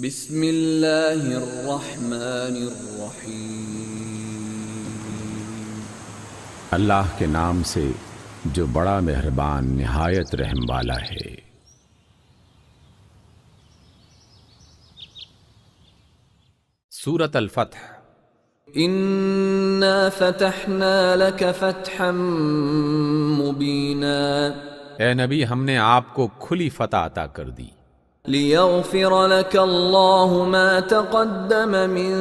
بسم اللہ الرحمن الرحیم۔ اللہ کے نام سے جو بڑا مہربان نہایت رحم والا ہے۔ سورۃ الفتح۔ انا فتحنا لك فتحا مبینا، اے نبی ہم نے آپ کو کھلی فتح عطا کر دی، لیغفر لك الله ما تقدم من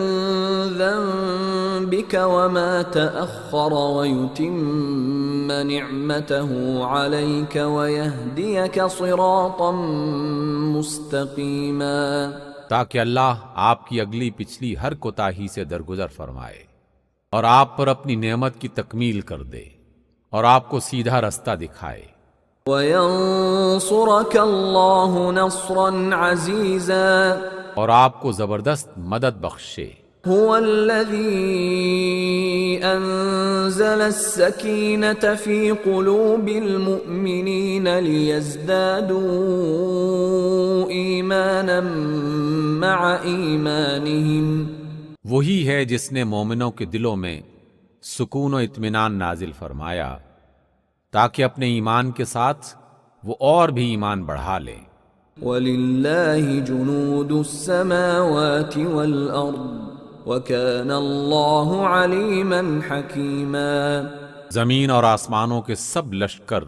ذنبك وما تأخر ويتم نعمته عليك ويهديك صراطا مستقيما، تاکہ اللہ آپ کی اگلی پچھلی ہر کوتاہی سے درگزر فرمائے اور آپ پر اپنی نعمت کی تکمیل کر دے اور آپ کو سیدھا رستہ دکھائے، وَيَنصُرَكَ اللَّهُ نَصْرًا عَزِيزًا، اور آپ کو زبردست مدد بخشے۔ هُوَ الَّذِي أَنزَلَ السَّكِينَةَ فِي قُلُوبِ الْمُؤْمِنِينَ لِيَزْدَادُوا إِيمَانًا مَعَ إِيمَانِهِمْ، وہی ہے جس نے مومنوں کے دلوں میں سکون و اطمینان نازل فرمایا تاکہ اپنے ایمان کے ساتھ وہ اور بھی ایمان بڑھا لیں۔ وَلِلَّهِ جُنُودُ السَّمَاوَاتِ وَالْأَرْضِ وَكَانَ اللَّهُ عَلِيمًا حَكِيمًا، زمین اور آسمانوں کے سب لشکر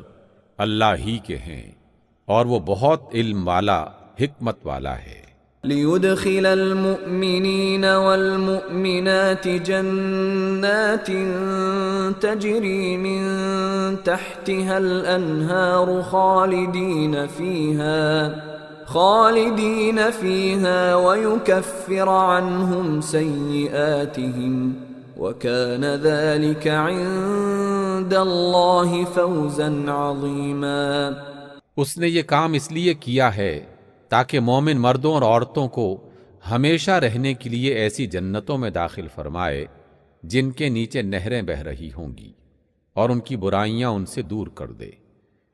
اللہ ہی کے ہیں اور وہ بہت علم والا حکمت والا ہے۔ لِيُدْخِلَ الْمُؤْمِنِينَ وَالْمُؤْمِنَاتِ جَنَّاتٍ تَجْرِي مِن تَحْتِهَا الْأَنْهَارُ خَالِدِينَ فِيهَا وَيُكَفِّرَ عَنْهُمْ سَيِّئَاتِهِمْ، وَكَانَ ذَلِكَ عِندَ اللَّهِ فَوْزًا عَظِيمًا۔ اس نے یہ کام اس لیے کیا ہے تاکہ مومن مردوں اور عورتوں کو ہمیشہ رہنے کے لیے ایسی جنتوں میں داخل فرمائے جن کے نیچے نہریں بہہ رہی ہوں گی اور ان کی برائیاں ان سے دور کر دے۔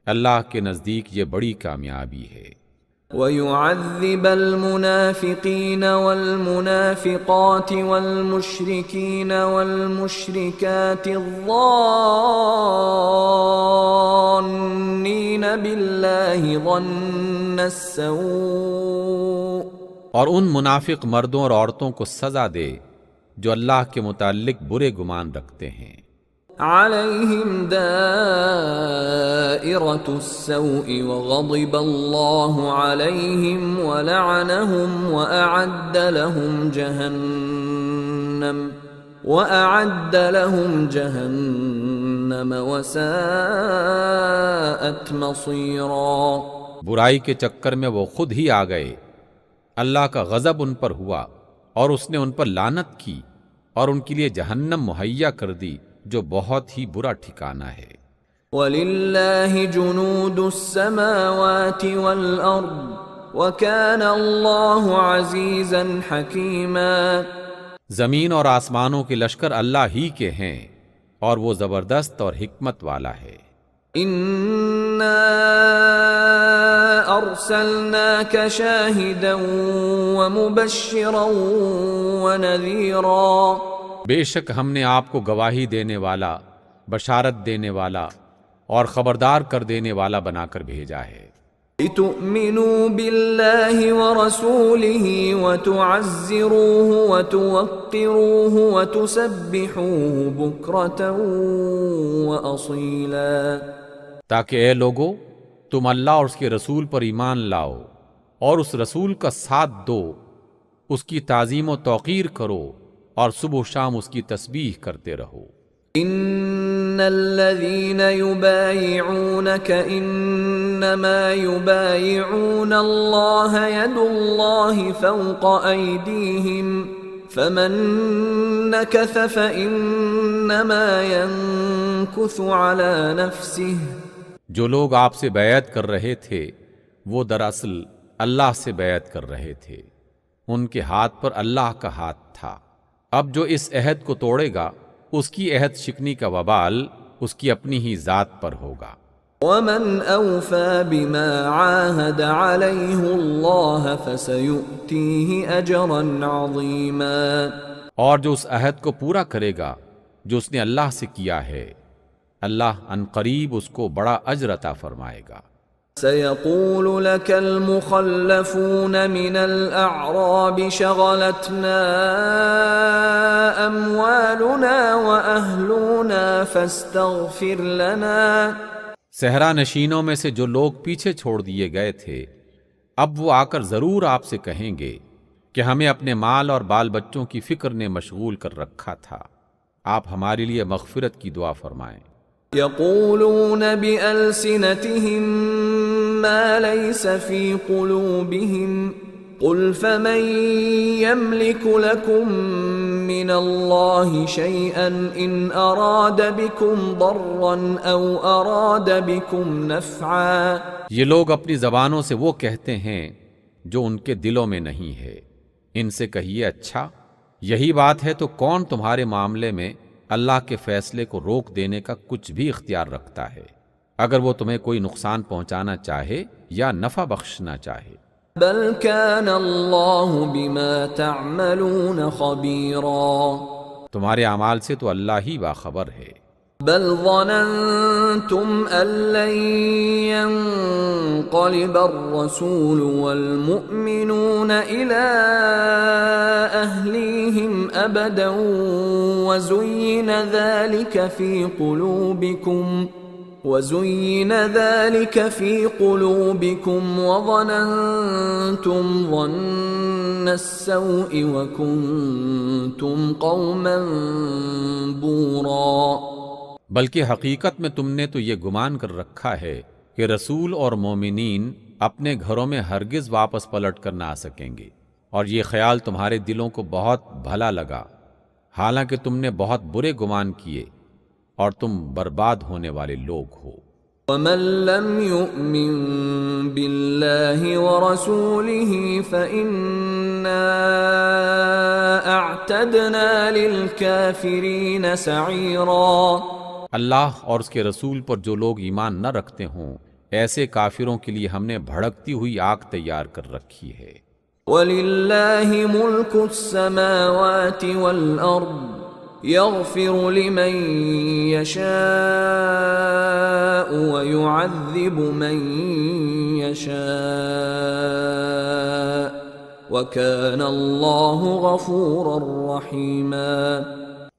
اللہ کے نزدیک یہ بڑی کامیابی ہے۔ وَيُعَذِّبَ الْمُنَافِقِينَ وَالْمُنَافِقَاتِ وَالْمُشْرِكِينَ وَالْمُشْرِكَاتِ الظَّانِّينَ بِاللَّهِ ظَنَّ السَّوْءِ، اور ان منافق مردوں اور عورتوں کو سزا دے جو اللہ کے متعلق برے گمان رکھتے ہیں۔ عَلَيْهِمْ دَائِرَةُ السَّوْءِ وَغَضِبَ اللَّهُ عَلَيْهِمْ وَلَعَنَهُمْ وَأَعَدَّ لَهُمْ جَهَنَّمَ وَسَاءَتْ مَصِيرًا، برائی کے چکر میں وہ خود ہی آ گئے، اللہ کا غضب ان پر ہوا اور اس نے ان پر لعنت کی اور ان کے لیے جہنم مہیا کر دی جو بہت ہی برا ٹھکانہ ہے۔ وَلِلَّهِ جُنُودُ السَّمَاوَاتِ وَالْأَرْضِ وَكَانَ اللَّهُ عَزِيزًا حَكِيمًا، زمین اور آسمانوں کے لشکر اللہ ہی کے ہیں اور وہ زبردست اور حکمت والا ہے۔ إِنَّا أَرْسَلْنَاكَ شَاهِدًا وَمُبَشِّرًا وَنَذِيرًا، بے شک ہم نے آپ کو گواہی دینے والا، بشارت دینے والا اور خبردار کر دینے والا بنا کر بھیجا ہے۔ لِتُؤْمِنُوا بِاللَّهِ وَرَسُولِهِ وَتُعَزِّرُوهُ وَتُوَقِّرُوهُ وَتُسَبِّحُوهُ بُكْرَةً وَأَصِيلًا، تاکہ اے لوگو تم اللہ اور اس کے رسول پر ایمان لاؤ اور اس رسول کا ساتھ دو، اس کی تعظیم و توقیر کرو اور صبح و شام اس کی تسبیح کرتے رہو۔ ان الذين يبايعونك انما يبايعون الله يد الله فوق ايديهم فمن نكث فانما ينكث على نفسه، جو لوگ آپ سے بیعت کر رہے تھے وہ دراصل اللہ سے بیعت کر رہے تھے، ان کے ہاتھ پر اللہ کا ہاتھ تھا۔ اب جو اس عہد کو توڑے گا اس کی عہد شکنی کا وبال اس کی اپنی ہی ذات پر ہوگا۔ ومن أوفى بما عاهد عليه الله فسيؤتيه أجرا عظيما۔ اور جو اس عہد کو پورا کرے گا جو اس نے اللہ سے کیا ہے، اللہ ان قریب اس کو بڑا اجر عطا فرمائے گا۔ سيقول لك المخلفون من الأعراب شغلتنا أموالنا وأهلنا فاستغفر لنا۔ صحرا نشینوں میں سے جو لوگ پیچھے چھوڑ دیے گئے تھے، اب وہ آ کر ضرور آپ سے کہیں گے کہ ہمیں اپنے مال اور بال بچوں کی فکر نے مشغول کر رکھا تھا، آپ ہمارے لیے مغفرت کی دعا فرمائیں۔ يقولون بألسنتهم ما ليس في قلوبهم قل فمن يملك لكم من الله شيئا إن أراد بكم ضرا أو أراد بكم نفعا۔ یہ لوگ اپنی زبانوں سے وہ کہتے ہیں جو ان کے دلوں میں نہیں ہے، ان سے کہیے اچھا یہی بات ہے تو کون تمہارے معاملے میں اللہ کے فیصلے کو روک دینے کا کچھ بھی اختیار رکھتا ہے، اگر وہ تمہیں کوئی نقصان پہنچانا چاہے یا نفع بخشنا چاہے۔ بل كان الله بما تعملون خبيرا۔ تمہارے اعمال سے تو اللہ ہی باخبر ہے۔ بل ظننتم أن لن ينقلب الرسول والمؤمنون إلى أهليهم أبدا وزين ذلك في قلوبكم وظننتم ظن السوء وكنتم قوما بورا۔ بلکہ حقیقت میں تم نے تو یہ گمان کر رکھا ہے کہ رسول اور مومنین اپنے گھروں میں ہرگز واپس پلٹ کر نہ آ سکیں گے، اور یہ خیال تمہارے دلوں کو بہت بھلا لگا، حالانکہ تم نے بہت برے گمان کیے اور تم برباد ہونے والے لوگ ہو۔ وَمَن لَّمْ يُؤْمِن بِاللَّهِ وَرَسُولِهِ فَإِنَّا أَعْتَدْنَا لِلْكَافِرِينَ سَعِيرًا۔ اللہ اور اس کے رسول پر جو لوگ ایمان نہ رکھتے ہوں، ایسے کافروں کے لیے ہم نے بھڑکتی ہوئی آگ تیار کر رکھی ہے۔ وَلِلَّهِ مُلْكُ السَّمَاوَاتِ وَالْأَرْضِ يَغْفِرُ لِمَن يَشَاءُ وَيُعَذِّبُ مَن يَشَاءُ وَكَانَ اللَّهُ غَفُورًا رَّحِيمًا۔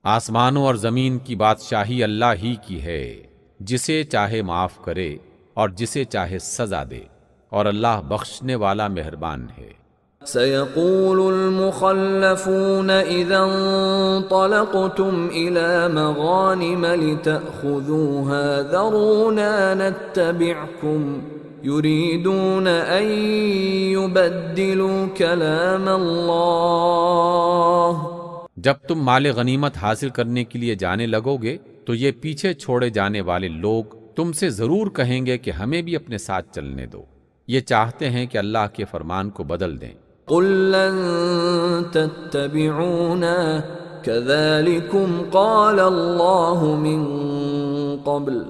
آسمانوں اور زمین کی بادشاہی اللہ ہی کی ہے، جسے چاہے معاف کرے اور جسے چاہے سزا دے، اور اللہ بخشنے والا مہربان ہے۔ سيقول المخلفون إذا انطلقتم إلى مغانم لتأخذوها ذرونا نتبعكم يريدون أن يبدلوا كلام الله۔ جب تم مال غنیمت حاصل کرنے کے لیے جانے لگو گے تو یہ پیچھے چھوڑے جانے والے لوگ تم سے ضرور کہیں گے کہ ہمیں بھی اپنے ساتھ چلنے دو، یہ چاہتے ہیں کہ اللہ کے فرمان کو بدل دیں۔ قل لن تتبعونا كذلكم قال الله من قبل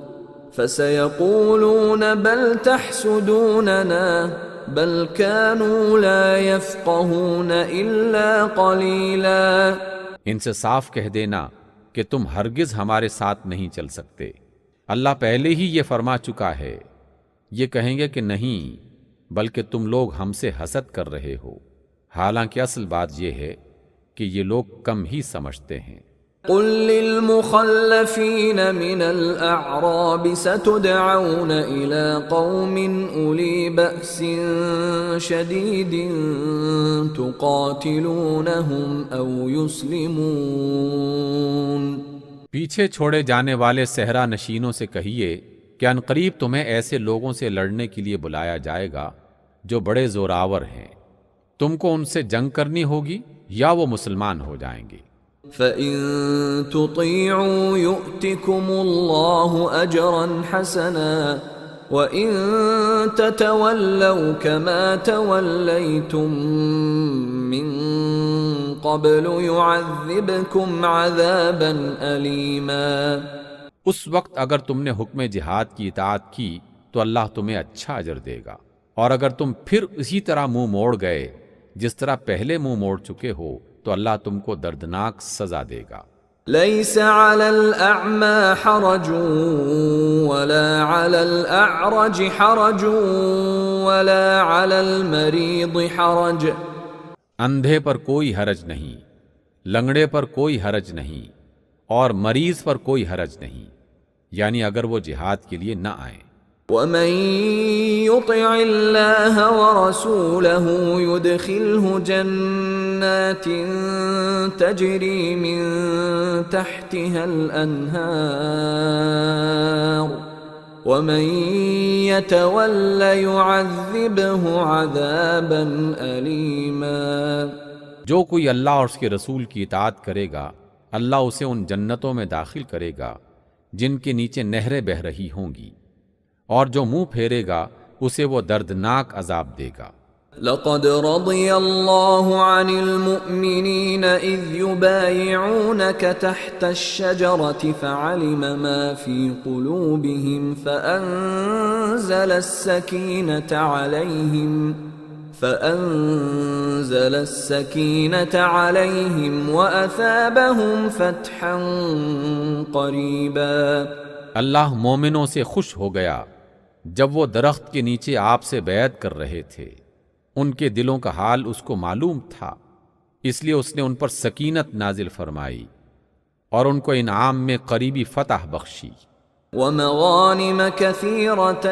فسيقولون بل تحسدوننا بل كانوا لا يفقهون إلا قليلا۔ ان سے صاف کہہ دینا کہ تم ہرگز ہمارے ساتھ نہیں چل سکتے، اللہ پہلے ہی یہ فرما چکا ہے۔ یہ کہیں گے کہ نہیں، بلکہ تم لوگ ہم سے حسد کر رہے ہو، حالانکہ اصل بات یہ ہے کہ یہ لوگ کم ہی سمجھتے ہیں۔ قل للمخلفين من الأعراب ستدعون إلى قوم أولي بأس شديد تقاتلونهم أو يسلمون۔ پیچھے چھوڑے جانے والے صحرا نشینوں سے کہیے کہ عنقریب تمہیں ایسے لوگوں سے لڑنے کے لیے بلایا جائے گا جو بڑے زوراور ہیں، تم کو ان سے جنگ کرنی ہوگی یا وہ مسلمان ہو جائیں گے۔ فَإِن تُطِيعُوا يُؤْتِكُمُ اللَّهُ أَجْرًا حَسَنًا وَإِن تَتَوَلَّوْا كَمَا تَوَلَّيْتُم مِّن قَبْلُ يُعَذِّبْكُمْ عَذَابًا أَلِيمًا۔ اس وقت اگر تم نے حکم جہاد کی اطاعت کی تو اللہ تمہیں اچھا اجر دے گا، اور اگر تم پھر اسی طرح منہ موڑ گئے جس طرح پہلے منہ موڑ چکے ہو تو اللہ تم کو دردناک سزا دے گا۔ ليس على الأعمى حرج ولا على الأعرج حرج ولا على المريض حرج، اندھے پر کوئی حرج نہیں، لنگڑے پر کوئی حرج نہیں، اور مریض پر کوئی حرج نہیں، یعنی اگر وہ جہاد کے لیے نہ آئیں۔ ومن يطع الله ورسوله يدخله جنات تجري من تحتها الأنهار ومن يتول يعذبه عذابا أليما۔ جو کوئی اللہ اور اس کے رسول کی اطاعت کرے گا اللہ اسے ان جنتوں میں داخل کرے گا جن کے نیچے نہریں بہہ رہی ہوں گی، اور جو منہ پھیرے گا اسے وہ دردناک عذاب دے گا۔ لقد رضي الله عن المؤمنين إذ يبايعونك تحت الشجرة فعلم ما في قلوبهم فأنزل السكينة عليهم وأثابهم فتحا قريبا۔ اللہ مومنوں سے خوش ہو گیا جب وہ درخت کے نیچے آپ سے بیعت کر رہے تھے، ان کے دلوں کا حال اس کو معلوم تھا، اس لیے اس نے ان پر سکینت نازل فرمائی اور ان کو انعام میں قریبی فتح بخشی۔ ومغانم كثيرة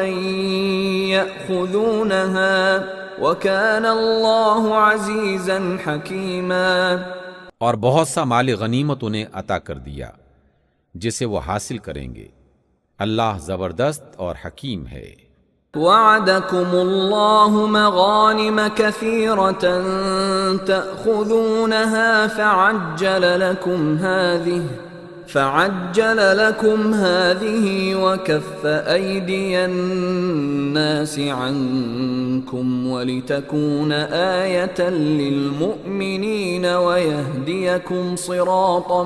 يأخذونها وكان الله عزيزا حكيما، اور بہت سا مال غنیمت انہیں عطا کر دیا جسے وہ حاصل کریں گے، اللہ زبردست اور حکیم ہے۔ وعدكم الله مغانم كثيرة تأخذونها فعجل لكم هذه وكف أيدي الناس عنكم ولتكون آية للمؤمنين ويهديكم صراطا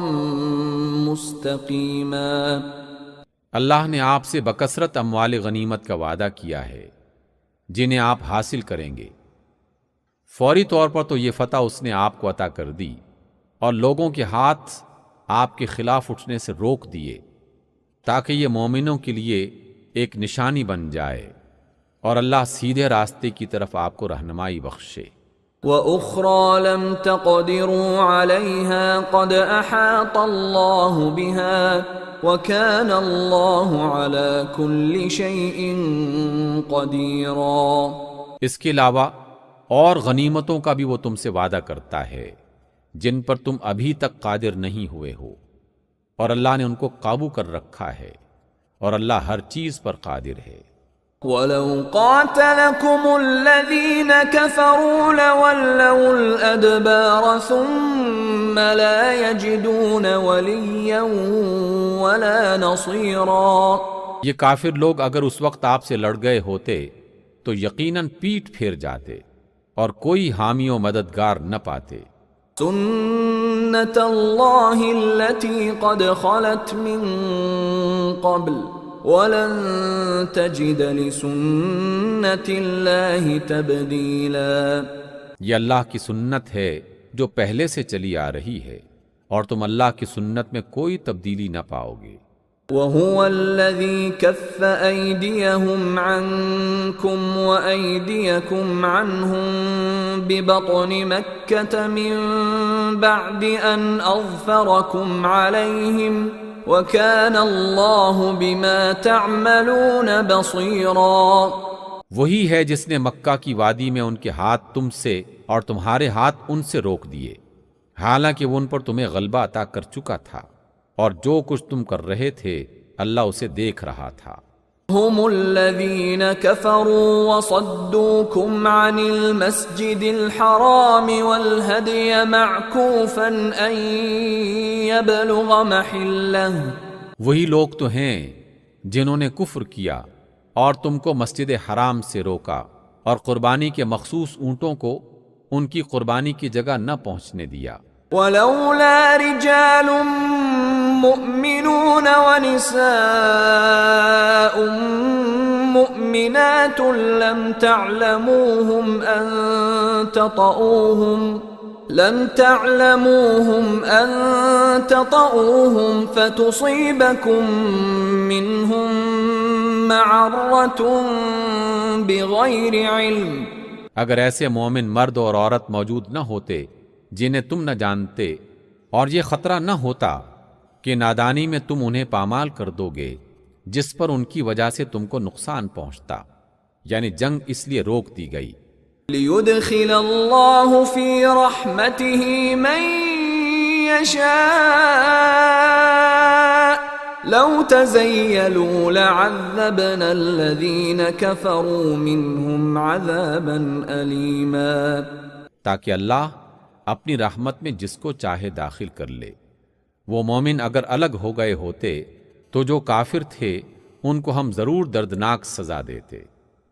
مستقيما۔ اللہ نے آپ سے بکثرت اموال غنیمت کا وعدہ کیا ہے جنہیں آپ حاصل کریں گے۔ فوری طور پر تو یہ فتح اس نے آپ کو عطا کر دی اور لوگوں کے ہاتھ آپ کے خلاف اٹھنے سے روک دیے تاکہ یہ مومنوں کے لیے ایک نشانی بن جائے اور اللہ سیدھے راستے کی طرف آپ کو رہنمائی بخشے۔ وَأُخْرَى لَمْ تَقْدِرُوا عَلَيْهَا قَدْ أَحَاطَ اللَّهُ بِهَا وَكَانَ اللَّهُ عَلَى كُلِّ شَيْءٍ قَدِيرًا۔ اس کے علاوہ اور غنیمتوں کا بھی وہ تم سے وعدہ کرتا ہے جن پر تم ابھی تک قادر نہیں ہوئے ہو، اور اللہ نے ان کو قابو کر رکھا ہے، اور اللہ ہر چیز پر قادر ہے۔ وَلَوْ قَاتَلَكُمُ الَّذِينَ كَفَرُوا لَوَلَّوُا الْأَدْبَارَ ثُمَّ لَا يَجِدُونَ وَلِيًّا وَلَا نَصِيرًا۔ یہ کافر لوگ اگر اس وقت آپ سے لڑ گئے ہوتے تو یقیناً پیٹ پھیر جاتے اور کوئی حامی و مددگار نہ پاتے۔ سُنَّتَ اللَّهِ الَّتِي قَدْ خَلَتْ مِن قَبْلُ وَلَن تَجِدَ لِسُنَّتِ اللَّهِ تَبْدِيلًا۔ یہ اللہ کی سنت ہے جو پہلے سے چلی آ رہی ہے، اور تم اللہ کی سنت میں کوئی تبدیلی نہ پاؤ گے۔ وَهُوَ الَّذِي كَفَّ أَيْدِيَهُمْ عَنكُمْ وَأَيْدِيَكُمْ عَنْهُمْ بِبَطْنِ مَكَّةَ مِن بَعْدِ أَنْ أَظْفَرَكُمْ عَلَيْهِمْ وَكَانَ اللَّهُ بِمَا تَعْمَلُونَ بَصِيرًا۔ وہی ہے جس نے مکہ کی وادی میں ان کے ہاتھ تم سے اور تمہارے ہاتھ ان سے روک دیے، حالانکہ وہ ان پر تمہیں غلبہ عطا کر چکا تھا، اور جو کچھ تم کر رہے تھے اللہ اسے دیکھ رہا تھا۔ هم الذين كفروا وصدوكم عن المسجد الحرام والهدي معكوفا أن يبلغ محله۔ وہی لوگ تو ہیں جنہوں نے کفر کیا اور تم کو مسجد حرام سے روکا اور قربانی کے مخصوص اونٹوں کو ان کی قربانی کی جگہ نہ پہنچنے دیا۔ ولولا رجال مؤمنون ونساء مؤمنات لم تعلموهم أن تطؤوهم فتصيبكم منهم معرة بغير علم. اگر ایسے مومن مرد اور عورت موجود نہ ہوتے جنہیں تم نہ جانتے، اور یہ خطرہ نہ ہوتا کہ نادانی میں تم انہیں پامال کر دو گے جس پر ان کی وجہ سے تم کو نقصان پہنچتا، یعنی جنگ اس لیے روک دی گئی. لِيُدْخِلَ اللَّهُ فِي رَحْمَتِهِ مَن يَشَاءُ لَوْ تَزَيَّلُوا لَعَذَّبْنَا الَّذِينَ كَفَرُوا مِنْهُمْ عَذَابًا أَلِيمًا. تاکہ اللہ اپنی رحمت میں جس کو چاہے داخل کر لے. وہ مومن اگر الگ ہو گئے ہوتے تو جو کافر تھے ان کو ہم ضرور دردناک سزا دیتے.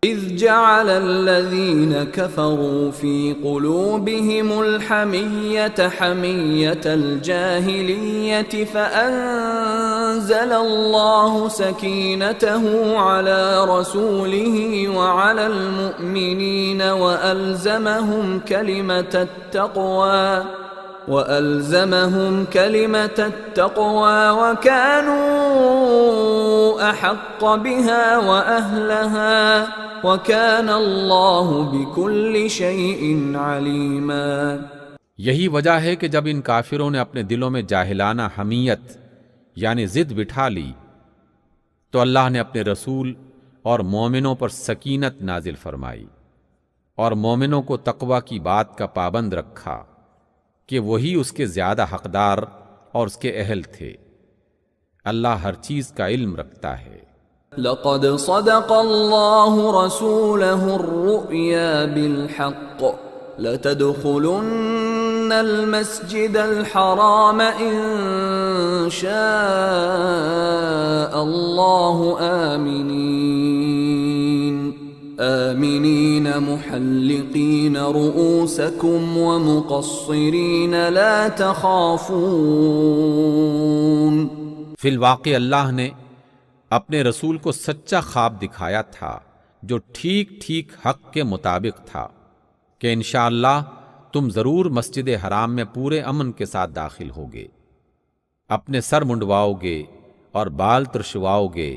إِذْ جَعَلَ الَّذِينَ كَفَرُوا فِي قُلُوبِهِمُ الْحَمِيَّةَ حَمِيَّةَ الْجَاهِلِيَّةِ فَأَنزَلَ اللَّهُ سَكِينَتَهُ عَلَى رَسُولِهِ وَعَلَى الْمُؤْمِنِينَ وَأَلْزَمَهُمْ كَلِمَةَ التَّقْوَى وَكَانُوا أَحَقَّ بِهَا وَأَهْلَهَا وَكَانَ اللَّهُ بِكُلِّ شَيْءٍ عَلِيمًا. یہی وجہ ہے کہ جب ان کافروں نے اپنے دلوں میں جاہلانہ حمیت یعنی ضد بٹھا لی تو اللہ نے اپنے رسول اور مومنوں پر سکینت نازل فرمائی اور مومنوں کو تقوی کی بات کا پابند رکھا کہ وہی اس کے زیادہ حقدار اور اس کے اہل تھے. اللہ ہر چیز کا علم رکھتا ہے. لقد صدق الله رسوله الرؤيا بالحق لتدخلن المسجد الحرام إن شاء الله آمنين محلقين رؤوسكم ومقصرين لا تخافون. فی الواقع اللہ نے اپنے رسول کو سچا خواب دکھایا تھا جو ٹھیک ٹھیک حق کے مطابق تھا کہ انشاءاللہ تم ضرور مسجد حرام میں پورے امن کے ساتھ داخل ہوگے، اپنے سر منڈواؤ گے اور بال ترشواؤ گے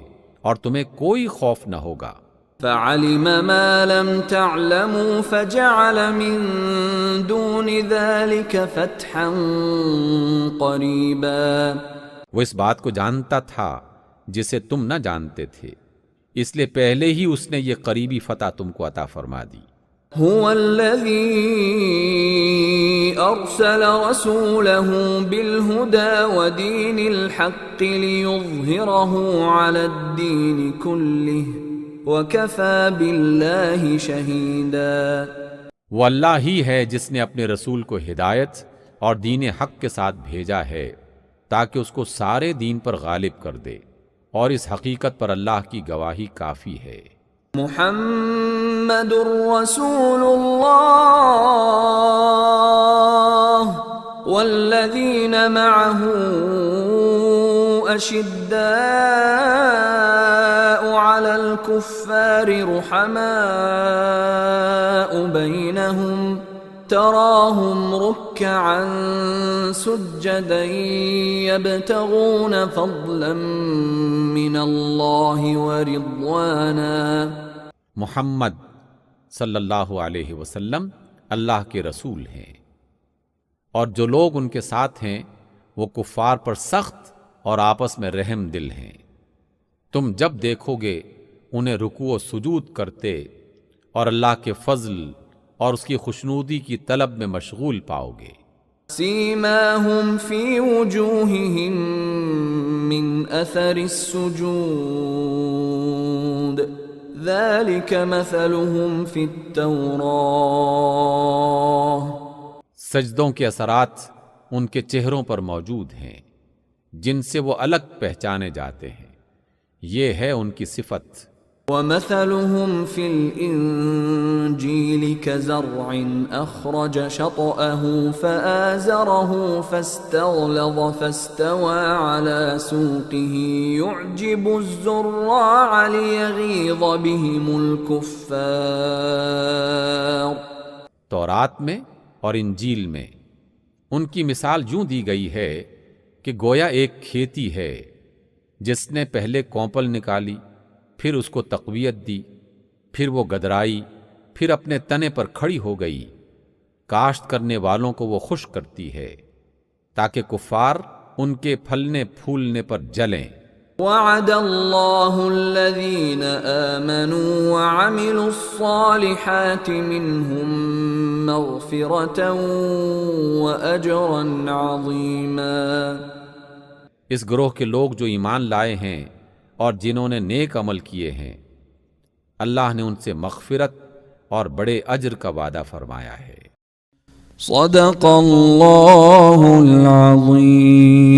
اور تمہیں کوئی خوف نہ ہوگا. فعلم ما لم تعلموا فجعل من دون ذلك فتحا قریبا. وہ اس بات کو جانتا تھا جسے تم نہ جانتے تھے، اس لیے پہلے ہی اس نے یہ قریبی فتح تم کو عطا فرما دی. هو الذي أرسل رسوله بالهدى ودين الحق ليظهره على الدين كله وَكَفَى بِاللَّهِ شَهِيدًا. وہ اللہ ہی ہے جس نے اپنے رسول کو ہدایت اور دین حق کے ساتھ بھیجا ہے تاکہ اس کو سارے دین پر غالب کر دے، اور اس حقیقت پر اللہ کی گواہی کافی ہے. محمد رسول اللہ والذین معه أشداء على الكفار رحماء بينهم تراهم ركعا سجدا يبتغون فضلا من الله ورضوانا. محمد صلی اللہ علیہ وسلم اللہ کے رسول ہیں، اور جو لوگ ان کے ساتھ ہیں وہ کفار پر سخت اور آپس میں رحم دل ہیں. تم جب دیکھو گے انہیں رکوع و سجود کرتے اور اللہ کے فضل اور اس کی خوشنودی کی طلب میں مشغول پاؤ گے. سیماہم فی وجوہہم من اثر السجود ذالک مثلہم فی التوراۃ. سجدوں کے اثرات ان کے چہروں پر موجود ہیں جن سے وہ الگ پہچانے جاتے ہیں، یہ ہے ان کی صفت ومثلهم في الإنجيل كزرع أخرج شطأه فآزره فاستغلظ فاستوى على سوقه يعجب الزراع ليغيظ بهم الكفار۔ تورات میں اور انجیل میں ان کی مثال یوں دی گئی ہے کہ گویا ایک کھیتی ہے جس نے پہلے کونپل نکالی، پھر اس کو تقویت دی، پھر وہ گدرائی، پھر اپنے تنے پر کھڑی ہو گئی، کاشت کرنے والوں کو وہ خشک کرتی ہے تاکہ کفار ان کے پھلنے پھولنے پر جلیں۔ وعد اللہ الذین آمنوا وعملوا الصالحات منہم مغفرة واجرا عظیما۔ اس گروہ کے لوگ جو ایمان لائے ہیں اور جنہوں نے نیک عمل کیے ہیں، اللہ نے ان سے مغفرت اور بڑے اجر کا وعدہ فرمایا ہے۔ صدق اللہ العظیم۔